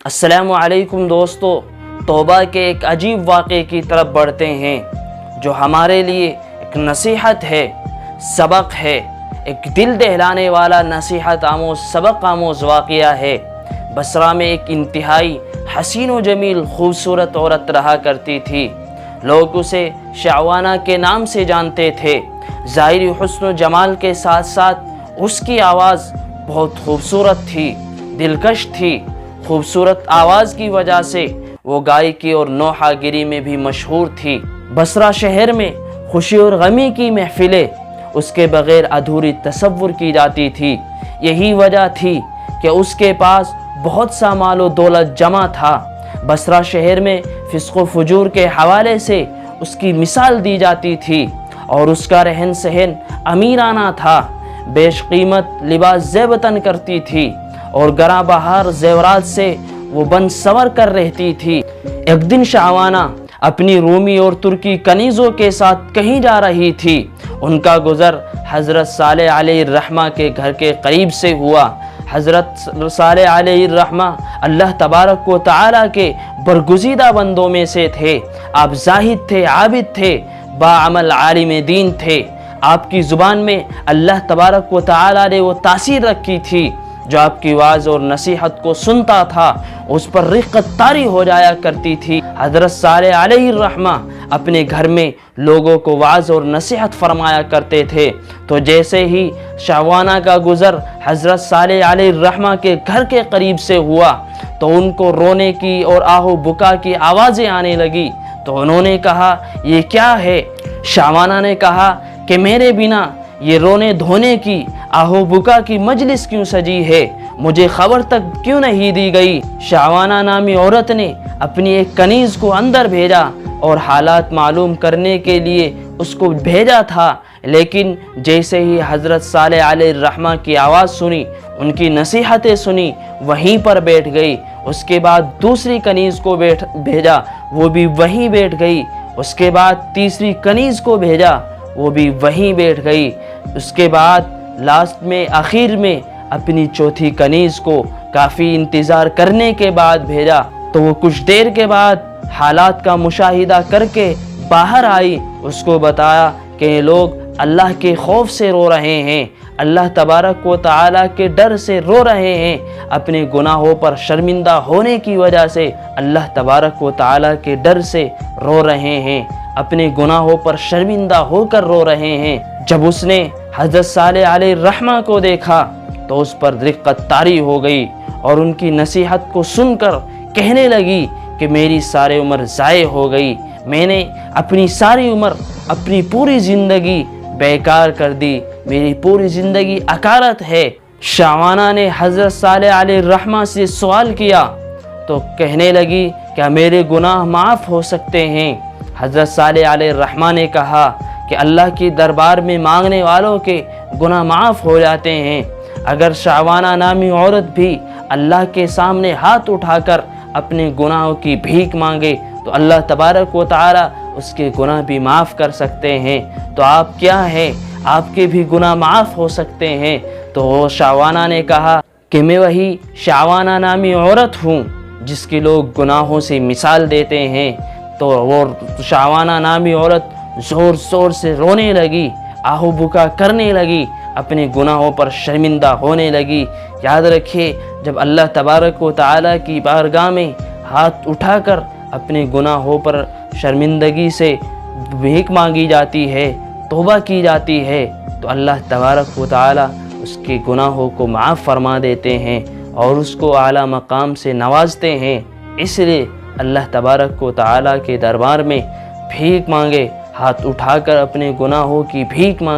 السلام علیکم دوستو، توبہ کے ایک عجیب واقعے کی طرف بڑھتے ہیں جو ہمارے لیے ایک نصیحت ہے، سبق ہے، ایک دل دہلانے والا نصیحت آموز سبق آموز واقعہ ہے۔ بصرہ میں ایک انتہائی حسین و جمیل خوبصورت عورت رہا کرتی تھی۔ لوگ اسے شعوانہ کے نام سے جانتے تھے۔ ظاہری حسن و جمال کے ساتھ ساتھ اس کی آواز بہت خوبصورت تھی، دلکش تھی۔ خوبصورت آواز کی وجہ سے وہ گائیکی اور نوحہ گری میں بھی مشہور تھی۔ بصرہ شہر میں خوشی اور غمی کی محفلیں اس کے بغیر ادھوری تصور کی جاتی تھی۔ یہی وجہ تھی کہ اس کے پاس بہت سا مال و دولت جمع تھا۔ بصرہ شہر میں فسق و فجور کے حوالے سے اس کی مثال دی جاتی تھی اور اس کا رہن سہن امیرانہ تھا۔ بیش قیمت لباس زیب تن کرتی تھی اور گراں بہار زیورات سے وہ بن سور کر رہتی تھی۔ ایک دن شعوانہ اپنی رومی اور ترکی کنیزوں کے ساتھ کہیں جا رہی تھی۔ ان کا گزر حضرت صالح علیہ الرحمہ کے گھر کے قریب سے ہوا۔ حضرت صالح علیہ الرحمہ اللہ تبارک و تعالیٰ کے برگزیدہ بندوں میں سے تھے۔ آپ زاہد تھے، عابد تھے، باعمل عالم دین تھے۔ آپ کی زبان میں اللہ تبارک و تعالیٰ نے وہ تاثیر رکھی تھی، جو آپ کی وعظ اور نصیحت کو سنتا تھا اس پر رقت طاری ہو جایا کرتی تھی۔ حضرت صالح علیہ الرحمہ اپنے گھر میں لوگوں کو وعظ اور نصیحت فرمایا کرتے تھے، تو جیسے ہی شعوانہ کا گزر حضرت صالح علیہ الرحمہ کے گھر کے قریب سے ہوا تو ان کو رونے کی اور آہ و بکا کی آوازیں آنے لگی۔ تو انہوں نے کہا، یہ کیا ہے؟ شعوانہ نے کہا کہ میرے بنا یہ رونے دھونے کی، آہ و بکا کی مجلس کیوں سجی ہے؟ مجھے خبر تک کیوں نہیں دی گئی؟ شعوانہ نامی عورت نے اپنی ایک کنیز کو اندر بھیجا اور حالات معلوم کرنے کے لیے اس کو بھیجا تھا، لیکن جیسے ہی حضرت صالح علیہ الرحمہ کی آواز سنی، ان کی نصیحتیں سنی، وہیں پر بیٹھ گئی۔ اس کے بعد دوسری کنیز کو بھیجا، وہ بھی وہیں بیٹھ گئی۔ اس کے بعد تیسری کنیز کو بھیجا، وہ بھی وہیں بیٹھ گئی۔ اس کے بعد لاسٹ میں آخر میں اپنی چوتھی کنیز کو کافی انتظار کرنے کے بعد بھیجا، تو وہ کچھ دیر کے بعد حالات کا مشاہدہ کر کے باہر آئی۔ اس کو بتایا کہ یہ لوگ اللہ کے خوف سے رو رہے ہیں، اللہ تبارک و تعالیٰ کے ڈر سے رو رہے ہیں، اپنے گناہوں پر شرمندہ ہونے کی وجہ سے اللہ تبارک و تعالیٰ کے ڈر سے رو رہے ہیں، اپنے گناہوں پر شرمندہ ہو کر رو رہے ہیں۔ جب اس نے حضرت صالح علیہ الرحمہ کو دیکھا تو اس پر رقت طاری ہو گئی اور ان کی نصیحت کو سن کر کہنے لگی کہ میری ساری عمر ضائع ہو گئی، میں نے اپنی ساری عمر، اپنی پوری زندگی بیکار کر دی، میری پوری زندگی اکارت ہے۔ شعوانہ نے حضرت صالح علیہ الرحمہ سے سوال کیا تو کہنے لگی، کیا میرے گناہ معاف ہو سکتے ہیں؟ حضرت صالح علیہ الرحمہ نے کہا کہ اللہ کی دربار میں مانگنے والوں کے گناہ معاف ہو جاتے ہیں۔ اگر شعوانہ نامی عورت بھی اللہ کے سامنے ہاتھ اٹھا کر اپنے گناہوں کی بھیک مانگے تو اللہ تبارک و تعالیٰ اس کے گناہ بھی معاف کر سکتے ہیں، تو آپ کیا ہیں؟ آپ کے بھی گناہ معاف ہو سکتے ہیں۔ تو شعوانہ نے کہا کہ میں وہی شعوانہ نامی عورت ہوں جس کی لوگ گناہوں سے مثال دیتے ہیں۔ تو وہ شعوانہ نامی عورت زور زور سے رونے لگی، آہ و بکا کرنے لگی، اپنے گناہوں پر شرمندہ ہونے لگی۔ یاد رکھیے، جب اللہ تبارک و تعالیٰ کی بارگاہ میں ہاتھ اٹھا کر اپنے گناہوں پر شرمندگی سے بھیک مانگی جاتی ہے، توبہ کی جاتی ہے، تو اللہ تبارک و تعالیٰ اس کے گناہوں کو معاف فرما دیتے ہیں اور اس کو اعلیٰ مقام سے نوازتے ہیں۔ اس لیے اللہ تبارک و تعالیٰ کے دربار میں بھیک مانگے، ہاتھ اٹھا کر اپنے گناہوں کی بھیک مانگے۔